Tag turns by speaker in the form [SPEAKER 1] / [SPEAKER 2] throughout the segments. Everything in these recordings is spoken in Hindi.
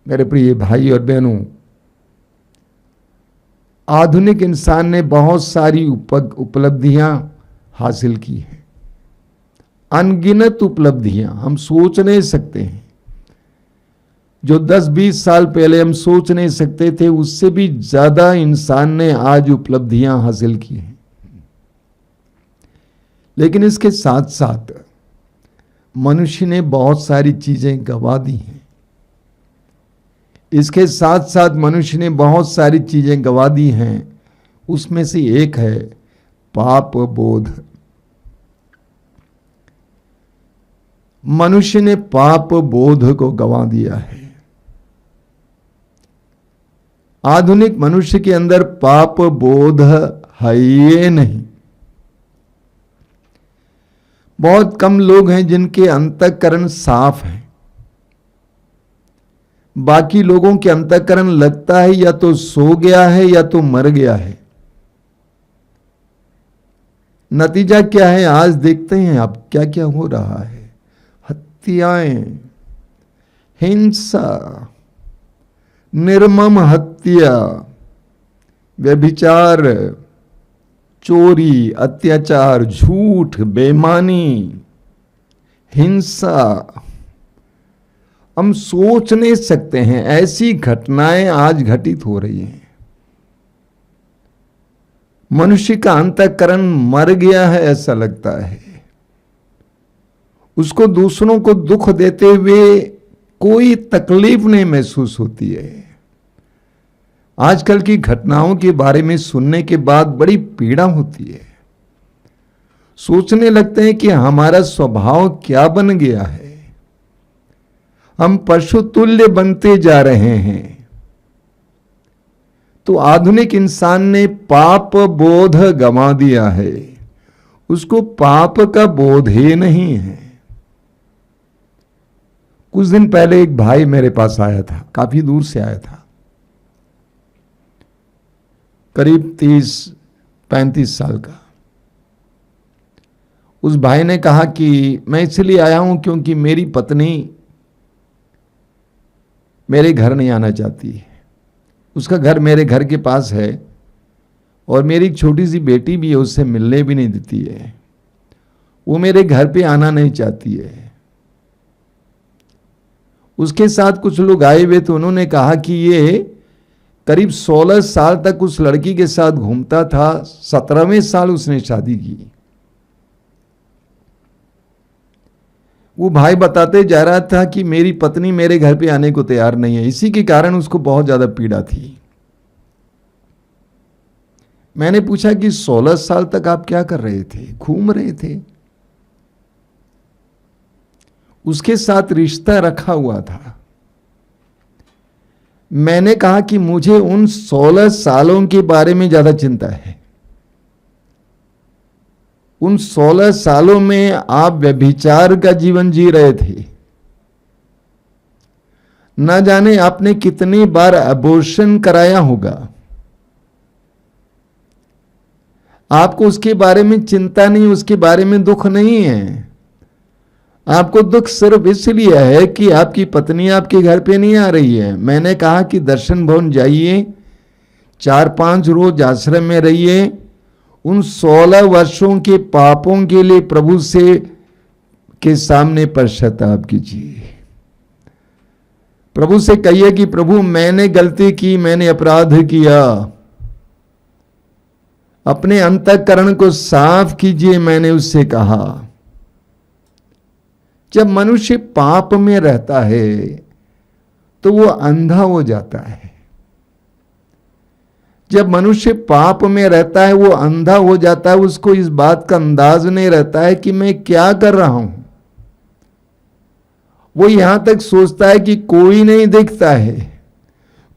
[SPEAKER 1] मेरे प्रिय भाई और बहनों, आधुनिक इंसान ने बहुत सारी उपलब्धियां हासिल की हैं, अनगिनत उपलब्धियां हम सोच नहीं सकते हैं। जो 10-20 साल पहले हम सोच नहीं सकते थे, उससे भी ज्यादा इंसान ने आज उपलब्धियां हासिल की हैं। लेकिन इसके साथ साथ मनुष्य ने बहुत सारी चीजें गंवा दी हैं। इसके साथ साथ मनुष्य ने बहुत सारी चीजें गंवा दी हैं। उसमें से एक है पाप बोध। मनुष्य ने पाप बोध को गंवा दिया है। आधुनिक मनुष्य के अंदर पाप बोध है ही नहीं। बहुत कम लोग हैं जिनके अंतःकरण साफ है। बाकी लोगों के अंतःकरण लगता है या तो सो गया है या तो मर गया है। नतीजा क्या है आज देखते हैं आप, क्या क्या हो रहा है। हत्याएं, हिंसा, निर्मम हत्या, व्यभिचार, चोरी, अत्याचार, झूठ, बेईमानी, हिंसा, हम सोच नहीं सकते हैं ऐसी घटनाएं आज घटित हो रही हैं। मनुष्य का अंतःकरण मर गया है ऐसा लगता है। उसको दूसरों को दुख देते हुए कोई तकलीफ नहीं महसूस होती है। आजकल की घटनाओं के बारे में सुनने के बाद बड़ी पीड़ा होती है। सोचने लगते हैं कि हमारा स्वभाव क्या बन गया है। हम पशु तुल्य बनते जा रहे हैं। तो आधुनिक इंसान ने पाप बोध गंवा दिया है। उसको पाप का बोध ही नहीं है। कुछ दिन पहले एक भाई मेरे पास आया था, काफी दूर से आया था, करीब 30-35 साल का। उस भाई ने कहा कि मैं इसलिए आया हूं क्योंकि मेरी पत्नी मेरे घर नहीं आना चाहती है। उसका घर मेरे घर के पास है और मेरी एक छोटी सी बेटी भी है, उससे मिलने भी नहीं देती है। वो मेरे घर पे आना नहीं चाहती है। उसके साथ कुछ लोग आए हुए तो उन्होंने कहा कि ये करीब 16 साल तक उस लड़की के साथ घूमता था। 17वें साल उसने शादी की। वो भाई बताते जा रहा था कि मेरी पत्नी मेरे घर पे आने को तैयार नहीं है। इसी के कारण उसको बहुत ज्यादा पीड़ा थी। मैंने पूछा कि 16 साल तक आप क्या कर रहे थे? घूम रहे थे। उसके साथ रिश्ता रखा हुआ था। मैंने कहा कि मुझे उन 16 सालों के बारे में ज्यादा चिंता है। उन 16 सालों में आप व्यभिचार का जीवन जी रहे थे। न जाने आपने कितनी बार अबॉर्शन कराया होगा। आपको उसके बारे में चिंता नहीं, उसके बारे में दुख नहीं है। आपको दुख सिर्फ इसलिए है कि आपकी पत्नी आपके घर पे नहीं आ रही है। मैंने कहा कि दर्शन भवन जाइए, 4-5 रोज आश्रम में रहिए, उन 16 वर्षों के पापों के लिए प्रभु से के सामने पश्चाताप कीजिए। प्रभु से कहिए कि प्रभु मैंने गलती की, मैंने अपराध किया। अपने अंतःकरण को साफ कीजिए, मैंने उससे कहा। जब मनुष्य पाप में रहता है तो वो अंधा हो जाता है। जब मनुष्य पाप में रहता है वो अंधा हो जाता है। उसको इस बात का अंदाज नहीं रहता है कि मैं क्या कर रहा हूं। वो यहां तक सोचता है कि कोई नहीं देखता है,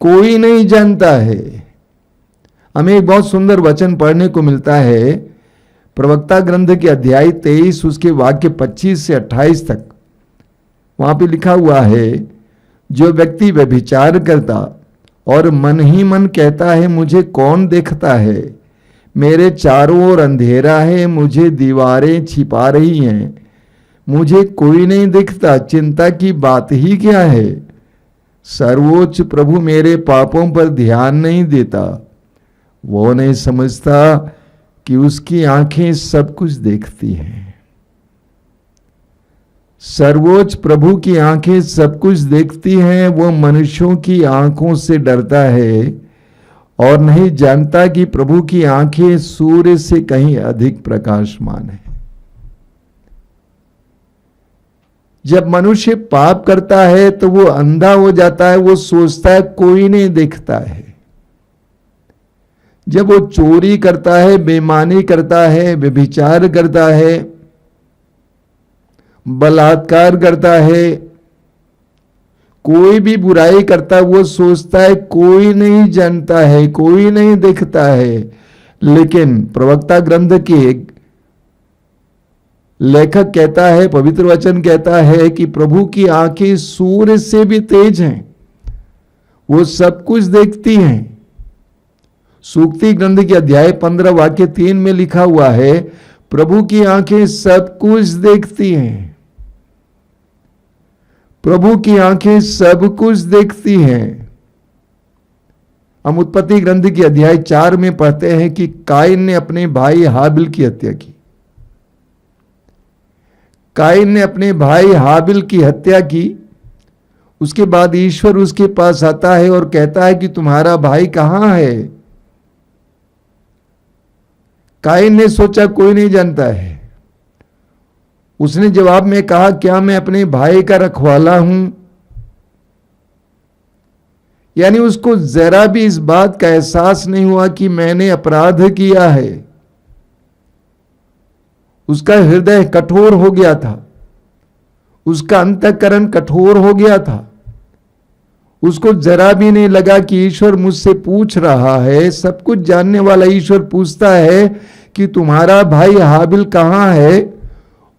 [SPEAKER 1] कोई नहीं जानता है। हमें एक बहुत सुंदर वचन पढ़ने को मिलता है प्रवक्ता ग्रंथ के अध्याय 23 उसके वाक्य 25 से 28 तक। वहां पे लिखा हुआ है, जो व्यक्ति व्यभिचार करता और मन ही मन कहता है मुझे कौन देखता है, मेरे चारों ओर अंधेरा है, मुझे दीवारें छिपा रही हैं, मुझे कोई नहीं दिखता, चिंता की बात ही क्या है। सर्वोच्च प्रभु मेरे पापों पर ध्यान नहीं देता, वो नहीं समझता कि उसकी आंखें सब कुछ देखती हैं। सर्वोच्च प्रभु की आंखें सब कुछ देखती हैं। वो मनुष्यों की आंखों से डरता है और नहीं जानता कि प्रभु की आंखें सूर्य से कहीं अधिक प्रकाशमान है। जब मनुष्य पाप करता है तो वो अंधा हो जाता है, वो सोचता है कोई नहीं देखता है। जब वो चोरी करता है, बेईमानी करता है, व्यभिचार करता है, बलात्कार करता है, कोई भी बुराई करता है, वो सोचता है कोई नहीं जानता है, कोई नहीं देखता है। लेकिन प्रवक्ता ग्रंथ के लेखक कहता है, पवित्र वचन कहता है कि प्रभु की आंखें सूर्य से भी तेज हैं, वो सब कुछ देखती हैं। सूक्ति ग्रंथ के अध्याय 15 वाक्य 3 में लिखा हुआ है, प्रभु की आंखें सब कुछ देखती हैं। प्रभु की आंखें सब कुछ देखती हैं। हम उत्पत्ति ग्रंथ के अध्याय 4 में पढ़ते हैं कि काइन ने अपने भाई हाबिल की हत्या की। काइन ने अपने भाई हाबिल की हत्या की। उसके बाद ईश्वर उसके पास आता है और कहता है कि तुम्हारा भाई कहां है। काइन ने सोचा कोई नहीं जानता है। उसने जवाब में कहा, क्या मैं अपने भाई का रखवाला हूं? यानी उसको जरा भी इस बात का एहसास नहीं हुआ कि मैंने अपराध किया है। उसका हृदय कठोर हो गया था, उसका अंतःकरण कठोर हो गया था। उसको जरा भी नहीं लगा कि ईश्वर मुझसे पूछ रहा है। सब कुछ जानने वाला ईश्वर पूछता है कि तुम्हारा भाई हाबिल कहां है।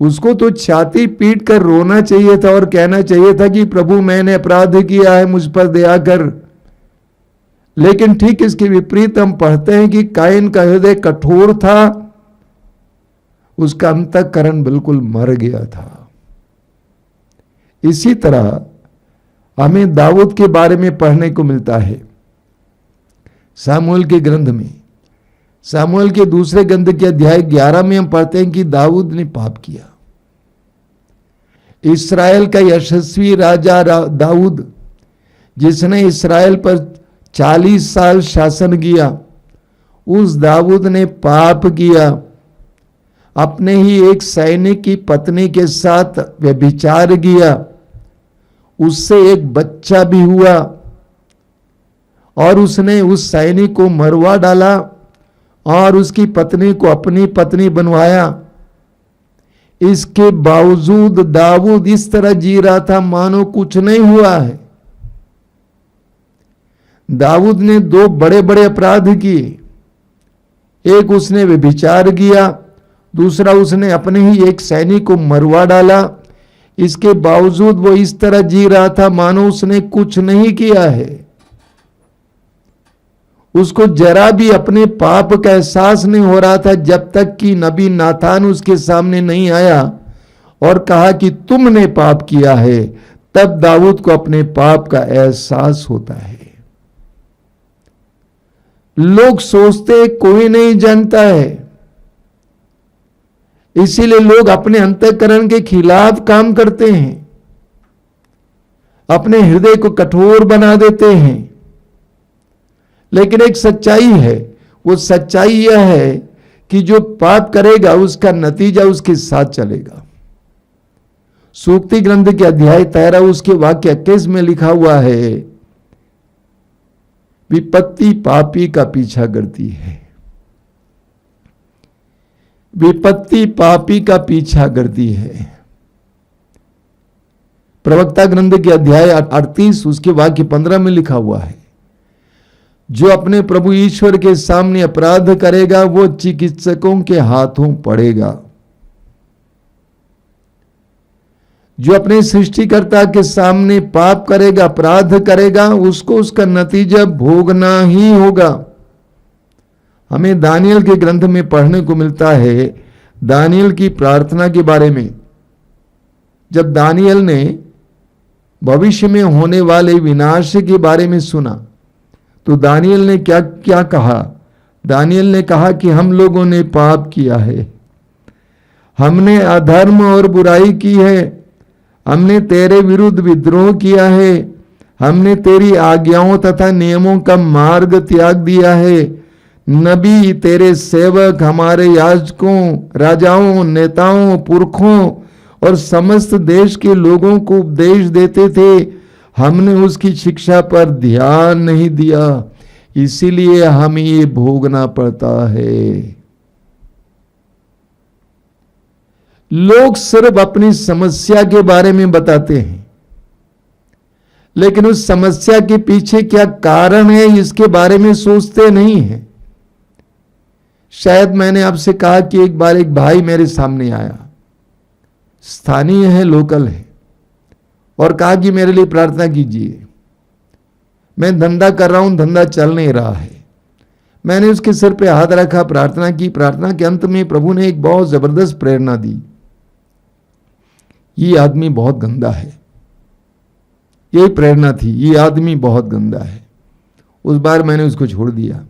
[SPEAKER 1] उसको तो छाती पीट कर रोना चाहिए था और कहना चाहिए था कि प्रभु मैंने अपराध किया है, मुझ पर दया कर। लेकिन ठीक इसके विपरीत हम पढ़ते हैं कि काइन का हृदय कठोर था, उसका अंतःकरण बिल्कुल मर गया था। इसी तरह हमें दाऊद के बारे में पढ़ने को मिलता है सामुएल के ग्रंथ में। सामुएल के दूसरे ग्रंथ के अध्याय 11 में हम पढ़ते हैं कि दाऊद ने पाप किया। इस्राएल का यशस्वी राजा दाऊद, जिसने इस्राएल पर 40 साल शासन किया, उस दाऊद ने पाप किया। अपने ही एक सैनिक की पत्नी के साथ व्यभिचार किया, उससे एक बच्चा भी हुआ और उसने उस सैनिक को मरवा डाला और उसकी पत्नी को अपनी पत्नी बनवाया। इसके बावजूद दाऊद इस तरह जी रहा था मानो कुछ नहीं हुआ है। दाऊद ने 2 बड़े बड़े अपराध किए। एक उसने व्यभिचार किया, दूसरा उसने अपने ही एक सैनिक को मरवा डाला। इसके बावजूद वो इस तरह जी रहा था मानो उसने कुछ नहीं किया है। उसको जरा भी अपने पाप का एहसास नहीं हो रहा था जब तक कि नबी नातान उसके सामने नहीं आया और कहा कि तुमने पाप किया है। तब दाऊद को अपने पाप का एहसास होता है। लोग सोचते कोई नहीं जानता है, इसीलिए लोग अपने अंतःकरण के खिलाफ काम करते हैं, अपने हृदय को कठोर बना देते हैं। लेकिन एक सच्चाई है, वो सच्चाई यह है कि जो पाप करेगा उसका नतीजा उसके साथ चलेगा। सूक्ति ग्रंथ के अध्याय 13 उसके वाक्य 21 में लिखा हुआ है, विपत्ति पापी का पीछा करती है। विपत्ति पापी का पीछा करती है। प्रवक्ता ग्रंथ के अध्याय 38 उसके वाक्य 15 में लिखा हुआ है, जो अपने प्रभु ईश्वर के सामने अपराध करेगा वो चिकित्सकों के हाथों पड़ेगा। जो अपने सृष्टिकर्ता के सामने पाप करेगा, अपराध करेगा, उसको उसका नतीजा भोगना ही होगा। हमें दानियल के ग्रंथ में पढ़ने को मिलता है दानियल की प्रार्थना के बारे में। जब दानियल ने भविष्य में होने वाले विनाश के बारे में सुना, तो दानियल ने क्या क्या कहा? दानियल ने कहा कि हम लोगों ने पाप किया है, हमने अधर्म और बुराई की है, हमने तेरे विरुद्ध विद्रोह किया है, हमने तेरी आज्ञाओं तथा नियमों का मार्ग त्याग दिया है। नबी, तेरे सेवक, हमारे याजकों, राजाओं, नेताओं, पुरखों और समस्त देश के लोगों को उपदेश देते थे, हमने उसकी शिक्षा पर ध्यान नहीं दिया, इसीलिए हमें ये भोगना पड़ता है। लोग सिर्फ अपनी समस्या के बारे में बताते हैं, लेकिन उस समस्या के पीछे क्या कारण है इसके बारे में सोचते नहीं हैं। शायद मैंने आपसे कहा कि एक बार एक भाई मेरे सामने आया, स्थानीय है, लोकल है, और कहा कि मेरे लिए प्रार्थना कीजिए, मैं धंधा कर रहा हूं, धंधा चल नहीं रहा है। मैंने उसके सिर पे हाथ रखा, प्रार्थना की। प्रार्थना के अंत में प्रभु ने एक बहुत जबरदस्त प्रेरणा दी, ये आदमी बहुत गंदा है। यही प्रेरणा थी, ये आदमी बहुत गंदा है। उस बार मैंने उसको छोड़ दिया।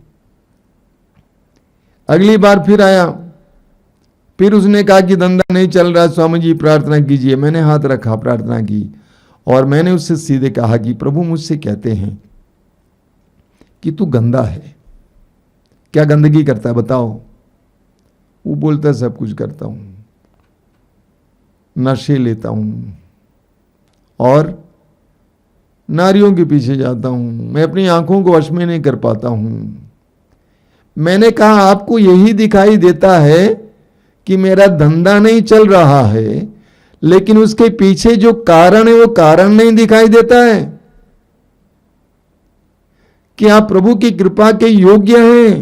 [SPEAKER 1] अगली बार फिर आया, फिर उसने कहा कि धंधा नहीं चल रहा, स्वामी जी प्रार्थना कीजिए। मैंने हाथ रखा, प्रार्थना की, और मैंने उससे सीधे कहा कि प्रभु मुझसे कहते हैं कि तू गंदा है। क्या गंदगी करता है बताओ? वो बोलता है सब कुछ करता हूं, नशे लेता हूं और नारियों के पीछे जाता हूं, मैं अपनी आंखों को वश में नहीं कर पाता हूं। मैंने कहा आपको यही दिखाई देता है कि मेरा धंधा नहीं चल रहा है, लेकिन उसके पीछे जो कारण है वो कारण नहीं दिखाई देता है। कि आप प्रभु की कृपा के योग्य हैं।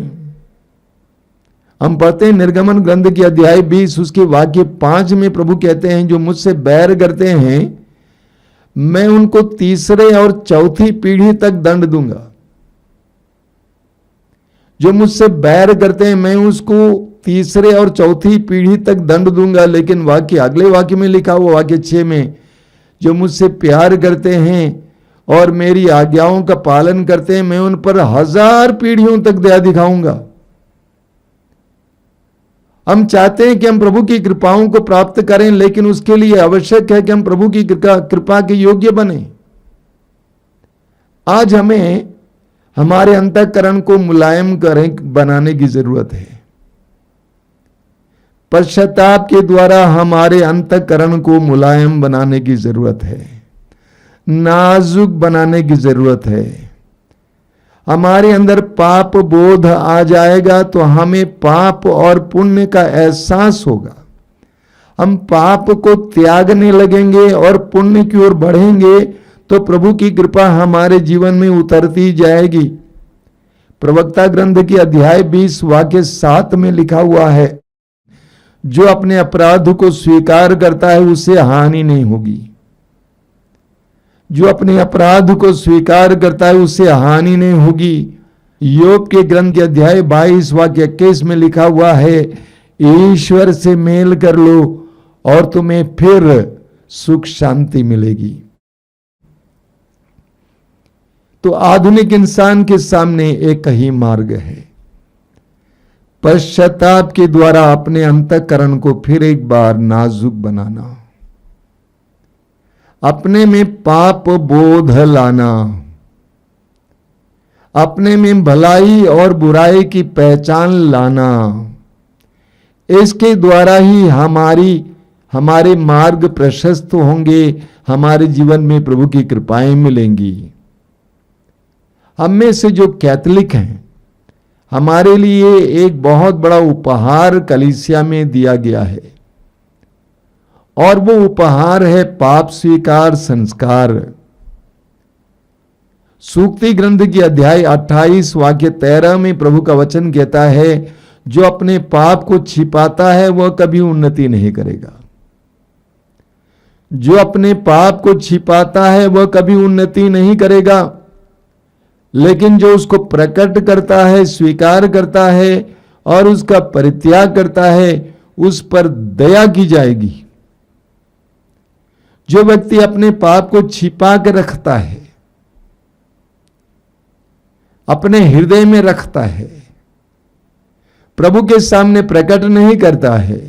[SPEAKER 1] हम पढ़ते हैं निर्गमन ग्रंथ की अध्याय 20 उसके वाक्य 5 में प्रभु कहते हैं, जो मुझसे बैर करते हैं मैं उनको तीसरे और चौथी पीढ़ी तक दंड दूंगा। जो मुझसे बैर करते हैं मैं उसको तीसरे और चौथी पीढ़ी तक दंड दूंगा। लेकिन वाक्य अगले वाक्य में लिखा हुआ वाक्य 6 में, जो मुझसे प्यार करते हैं और मेरी आज्ञाओं का पालन करते हैं मैं उन पर 1000 पीढ़ियों तक दया दिखाऊंगा। हम चाहते हैं कि हम प्रभु की कृपाओं को प्राप्त करें, लेकिन उसके लिए आवश्यक है कि हम प्रभु की कृपा के योग्य बने। आज हमें हमारे अंतःकरण को मुलायम बनाने की जरूरत है। पश्चाताप के द्वारा हमारे अंतःकरण को मुलायम बनाने की जरूरत है, नाजुक बनाने की जरूरत है। हमारे अंदर पाप बोध आ जाएगा तो हमें पाप और पुण्य का एहसास होगा। हम पाप को त्यागने लगेंगे और पुण्य की ओर बढ़ेंगे तो प्रभु की कृपा हमारे जीवन में उतरती जाएगी। प्रवक्ता ग्रंथ की अध्याय 20 वाक्य 7 में लिखा हुआ है, जो अपने अपराध को स्वीकार करता है उसे हानि नहीं होगी। जो अपने अपराध को स्वीकार करता है उसे हानि नहीं होगी। योग के ग्रंथ के अध्याय 22 वाक्य 21 में लिखा हुआ है, ईश्वर से मेल कर लो और तुम्हें फिर सुख शांति मिलेगी। तो आधुनिक इंसान के सामने एक ही मार्ग है, पश्चाताप के द्वारा अपने अंतःकरण को फिर एक बार नाजुक बनाना, अपने में पाप बोध लाना, अपने में भलाई और बुराई की पहचान लाना। इसके द्वारा ही हमारे मार्ग प्रशस्त होंगे, हमारे जीवन में प्रभु की कृपाएं मिलेंगी। हम में से जो कैथोलिक हैं, हमारे लिए एक बहुत बड़ा उपहार कलीसिया में दिया गया है, और वो उपहार है पाप स्वीकार संस्कार। सूक्ति ग्रंथ की अध्याय 28 वाक्य 13 में प्रभु का वचन कहता है, जो अपने पाप को छिपाता है वह कभी उन्नति नहीं करेगा। जो अपने पाप को छिपाता है वह कभी उन्नति नहीं करेगा, लेकिन जो उसको प्रकट करता है, स्वीकार करता है और उसका परित्याग करता है, उस पर दया की जाएगी। जो व्यक्ति अपने पाप को छिपा के रखता है, अपने हृदय में रखता है, प्रभु के सामने प्रकट नहीं करता है,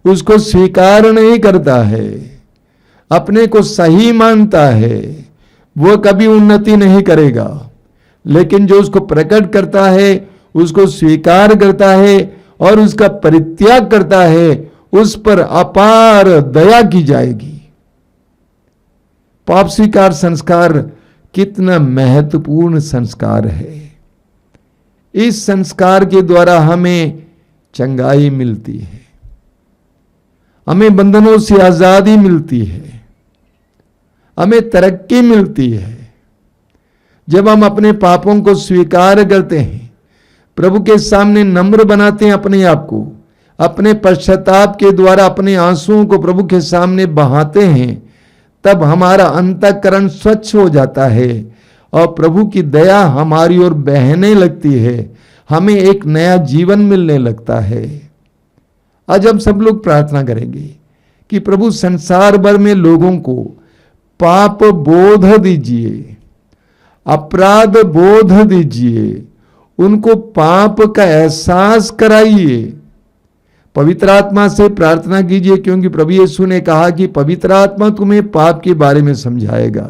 [SPEAKER 1] उसको स्वीकार नहीं करता है, अपने को सही मानता है, वो कभी उन्नति नहीं करेगा। लेकिन जो उसको प्रकट करता है, उसको स्वीकार करता है और उसका परित्याग करता है, उस पर अपार दया की जाएगी। पाप स्वीकार संस्कार कितना महत्वपूर्ण संस्कार है। इस संस्कार के द्वारा हमें चंगाई मिलती है, हमें बंधनों से आजादी मिलती है, हमें तरक्की मिलती है। जब हम अपने पापों को स्वीकार करते हैं, प्रभु के सामने नम्र बनाते हैं अपने आप को, अपने पश्चाताप के द्वारा अपने आंसुओं को प्रभु के सामने बहाते हैं, तब हमारा अंतःकरण स्वच्छ हो जाता है और प्रभु की दया हमारी ओर बहने लगती है, हमें एक नया जीवन मिलने लगता है। आज हम सब लोग प्रार्थना करेंगे कि प्रभु संसार भर में लोगों को पाप बोध दीजिए, अपराध बोध दीजिए, उनको पाप का एहसास कराइए। पवित्र आत्मा से प्रार्थना कीजिए, क्योंकि प्रभु यीशु ने कहा कि पवित्र आत्मा तुम्हें पाप के बारे में समझाएगा।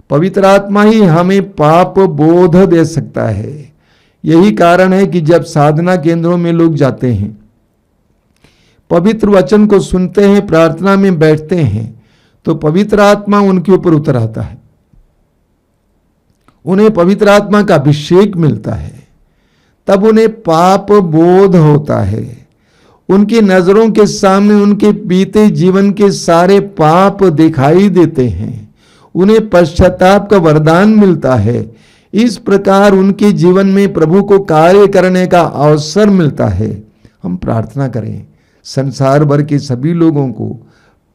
[SPEAKER 1] पवित्र आत्मा ही हमें पाप बोध दे सकता है। यही कारण है कि जब साधना केंद्रों में लोग जाते हैं, पवित्र वचन को सुनते हैं, प्रार्थना में बैठते हैं, तो पवित्र आत्मा उनके ऊपर उतर आता है, उन्हें पवित्र आत्मा का अभिषेक मिलता है, तब उन्हें पाप बोध होता है। उनकी नजरों के सामने उनके बीते जीवन के सारे पाप दिखाई देते हैं, उन्हें पश्चाताप का वरदान मिलता है। इस प्रकार उनके जीवन में प्रभु को कार्य करने का अवसर मिलता है। हम प्रार्थना करें संसार भर के सभी लोगों को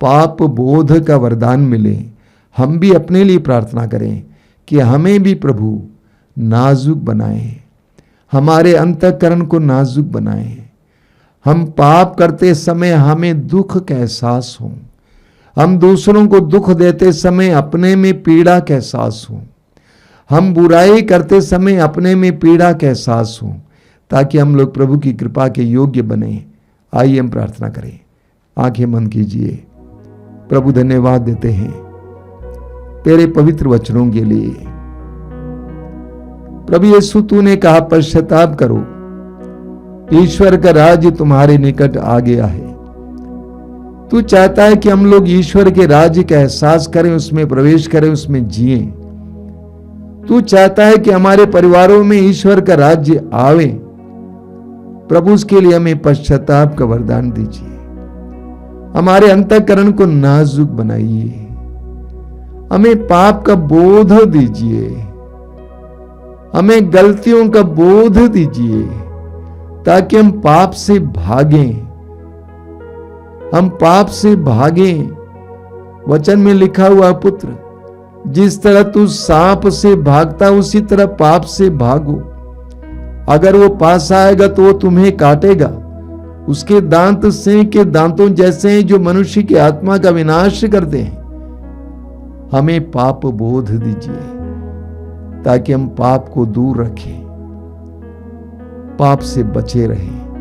[SPEAKER 1] पाप बोध का वरदान मिले। हम भी अपने लिए प्रार्थना करें कि हमें भी प्रभु नाजुक बनाए, हमारे अंतःकरण को नाजुक बनाए। हम पाप करते समय हमें दुख का एहसास हो, हम दूसरों को दुख देते समय अपने में पीड़ा का एहसास हो, हम बुराई करते समय अपने में पीड़ा का एहसास हो, ताकि हम लोग प्रभु की कृपा के योग्य बने। आइए हम प्रार्थना करें, आंखें बंद कीजिए। प्रभु धन्यवाद देते हैं तेरे पवित्र वचनों के लिए। प्रभु यीशु तूने कहा पश्चाताप करो, ईश्वर का राज्य तुम्हारे निकट आ गया है। तू चाहता है कि हम लोग ईश्वर के राज्य का एहसास करें, उसमें प्रवेश करें, उसमें जिएं। तू चाहता है कि हमारे परिवारों में ईश्वर का राज्य आवे। प्रभु उसके लिए हमें पश्चाताप का वरदान दीजिए, हमारे अंतःकरण को नाजुक बनाइए, हमें पाप का बोध दीजिए, हमें गलतियों का बोध दीजिए, ताकि हम पाप से भागें, हम पाप से भागें। वचन में लिखा हुआ पुत्र, जिस तरह तू सांप से भागता उसी तरह पाप से भागो। अगर वो पास आएगा तो वो तुम्हें काटेगा, उसके दांत सिंह के दांतों जैसे हैं जो मनुष्य की आत्मा का विनाश करते हैं। हमें पाप बोध दीजिए ताकि हम पाप को दूर रखें, पाप से बचे रहें।